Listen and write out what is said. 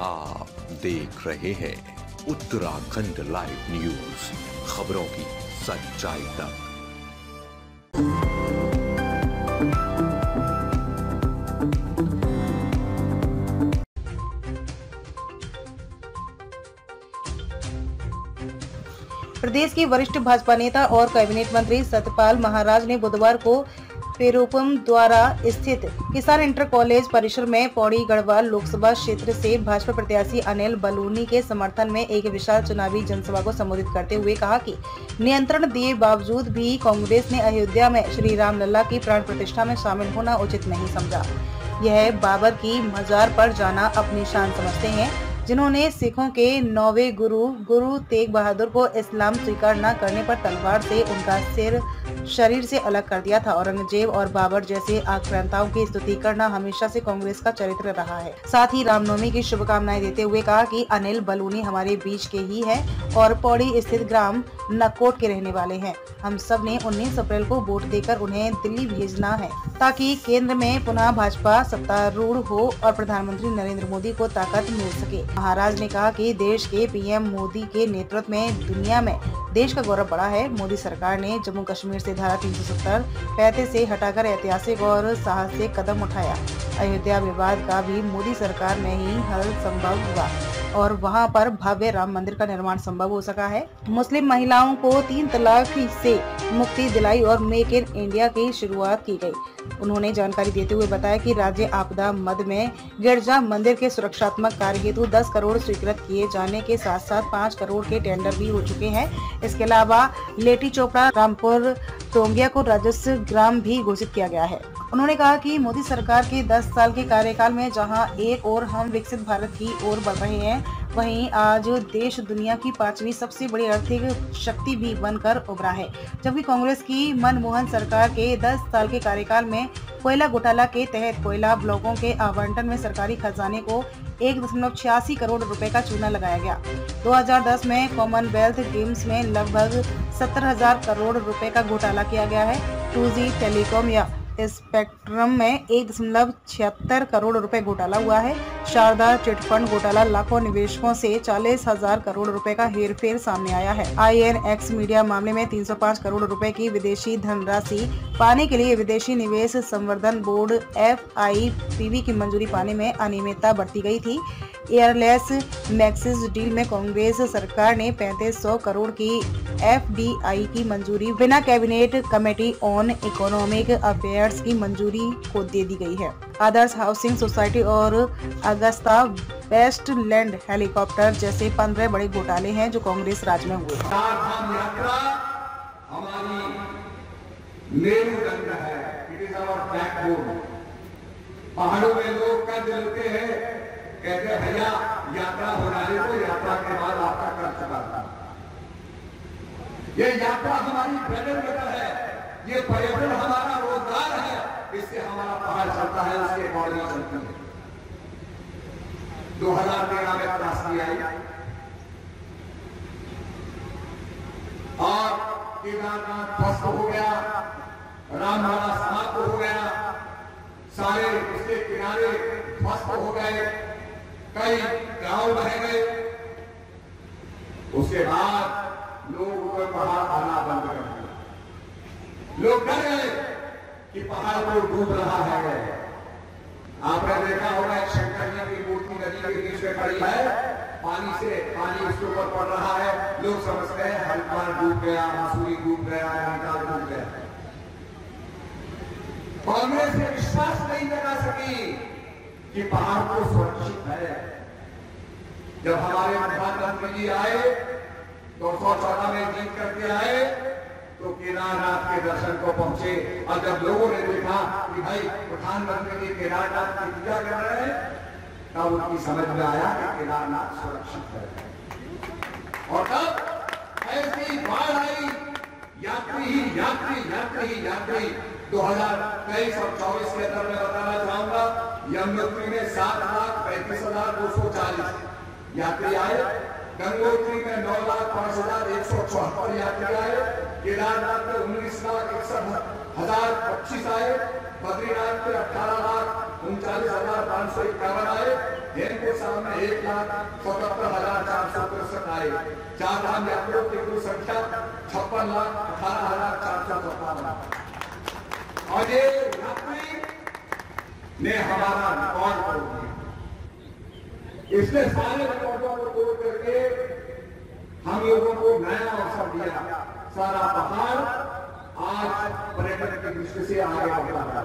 आप देख रहे हैं उत्तराखंड लाइव न्यूज, खबरों की सच्चाई तक। प्रदेश के वरिष्ठ भाजपा नेता और कैबिनेट मंत्री सतपाल महाराज ने बुधवार को पेरुपम द्वारा स्थित किसान इंटर कॉलेज परिसर में पौड़ी गढ़वाल लोकसभा क्षेत्र से भाजपा प्रत्याशी अनिल बलूनी के समर्थन में एक विशाल चुनावी जनसभा को संबोधित करते हुए कहा कि नियंत्रण दिए बावजूद भी कांग्रेस ने अयोध्या में श्री राम लल्ला की प्राण प्रतिष्ठा में शामिल होना उचित नहीं समझा। यह बाबर की मजार पर जाना अपनी शान समझते हैं, जिन्होंने सिखों के 9वें गुरु तेग बहादुर को इस्लाम स्वीकार न करने पर तलवार से उनका सिर शरीर से अलग कर दिया था। औरंगजेब और बाबर जैसे आक्रांताओं की स्तुति करना हमेशा से कांग्रेस का चरित्र रहा है। साथ ही रामनवमी की शुभकामनाएं देते हुए कहा कि अनिल बलूनी हमारे बीच के ही है और पौड़ी स्थित ग्राम नकोट के रहने वाले हैं। हम सब ने 19 अप्रैल को वोट देकर उन्हें दिल्ली भेजना है ताकि केंद्र में पुनः भाजपा सत्तारूढ़ हो और प्रधानमंत्री नरेंद्र मोदी को ताकत मिल सके। महाराज ने कहा कि देश के पीएम मोदी के नेतृत्व में दुनिया में देश का गौरव बढ़ा है। मोदी सरकार ने जम्मू कश्मीर से धारा 370 से हटाकर ऐतिहासिक और साहसिक कदम उठाया। अयोध्या विवाद का भी मोदी सरकार में ही हल संभव हुआ और वहां पर भव्य राम मंदिर का निर्माण संभव हो सका है। मुस्लिम महिलाओं को 3 तलाक से मुक्ति दिलाई और मेक इन इंडिया की शुरुआत की गई। उन्होंने जानकारी देते हुए बताया कि राज्य आपदा मद में गिरजा मंदिर के सुरक्षात्मक कार्य हेतु 10 करोड़ स्वीकृत किए जाने के साथ साथ 5 करोड़ के टेंडर भी हो चुके हैं। इसके अलावा लेटी चोपड़ा रामपुर टोंगिया को राजस्व ग्राम भी घोषित किया गया है। उन्होंने कहा कि मोदी सरकार के 10 साल के कार्यकाल में जहां एक ओर हम विकसित भारत की ओर बढ़ रहे हैं, वहीं आज देश दुनिया की 5वीं सबसे बड़ी आर्थिक शक्ति भी बनकर उभरा है। जबकि कांग्रेस की मनमोहन सरकार के 10 साल के कार्यकाल में कोयला घोटाला के तहत कोयला ब्लॉकों के आवंटन में सरकारी खजाने को 1.86 करोड़ रुपए का चूना लगाया गया। 2010 में कॉमनवेल्थ गेम्स में लगभग 70,000 करोड़ रुपए का घोटाला किया गया है। 2G टेलीकॉम या स्पेक्ट्रम में 1.76 करोड़ रुपए घोटाला हुआ है। शारदा चिटफंड घोटाला लाखों निवेशकों से 40,000 करोड़ रुपए का हेरफेर सामने आया है। INX मीडिया मामले में 305 करोड़ रुपए की विदेशी धनराशि पाने के लिए विदेशी निवेश संवर्धन बोर्ड FIPB की मंजूरी पाने में अनियमितता बरती गई थी। एयरलेस मैक्सिस डील में कांग्रेस सरकार ने 3500 करोड़ की FDI की मंजूरी बिना cabinet committee on economic affairs की मंजूरी को दे दी गई है। आदर्श हाउसिंग सोसाइटी और अगस्ता वेस्टलैंड हेलीकॉप्टर जैसे 15 बड़े घोटाले हैं जो कांग्रेस राज में हुए। पहाड़ों में लोग कर्ज लेते हैं, कहते हैं भैया यात्रा होने को, यात्रा के बाद आपका कर्ज चुका था। ये यात्रा हमारी ब्रेड एंड बटर है, ये पर्यटन हमारा रोजगार है, इससे हमारा पहाड़ चलता है, उसके बॉडी चलती है। 2013 में त्रासदी आई और केदारनाथ ध्वस्त हो गया, रामलला समाप्त हो गया, सारे उसके किनारे ध्वस्त हो गए, कई गांव बह गए। उसके बाद लोग ऊपर पहाड़ आना बंद कर दिया। लोग डर गए कि पहाड़ को डूब रहा है। आपने देखा होगा एक शंकर जी की मूर्ति नदी के बीच में खड़ी है, पानी उसके ऊपर पड़ रहा है, लोग समझते हैं हरिद्वार डूब गया, मसूरी डूब गया, नैनीताल डूब गया। कांग्रेस ने विश्वास नहीं जगा सकी कि पहाड़ को सुरक्षित है। जब हमारे प्रधानमंत्री जी आए 214 में जीत करके आए तो केदारनाथ के दर्शन को पहुंचे और जब लोगों ने देखा कि भाई प्रधानमंत्री जी केदारनाथ की पूजा कर रहे हैं, तब उनकी समझ में आया कि केदारनाथ सुरक्षित है। और तब ऐसी बाढ़ आई, यात्री 2023 और 24 के अंदर मैं बताना चाहूंगा, यमुनोत्री में 7,35,240 यात्री आए, गंगोत्री में 9,05,174 यात्री आए, केदारनाथ में 19,61,025 आए, बद्रीनाथ में 18,39,551 आए, हेमकुंड साल में 1,77,463 आए। चार धाम यात्रियों की कुल संख्या 56,18,457 और ये यात्री ने हमारा रिकॉर्ड तोड़ दिया। इसने सारे रिकॉर्डों को तोड़ करके हम लोगों को नया अवसर दिया। सारा पहाड़ आज पर्यटन की दृष्टि से आगे बढ़ रहा है।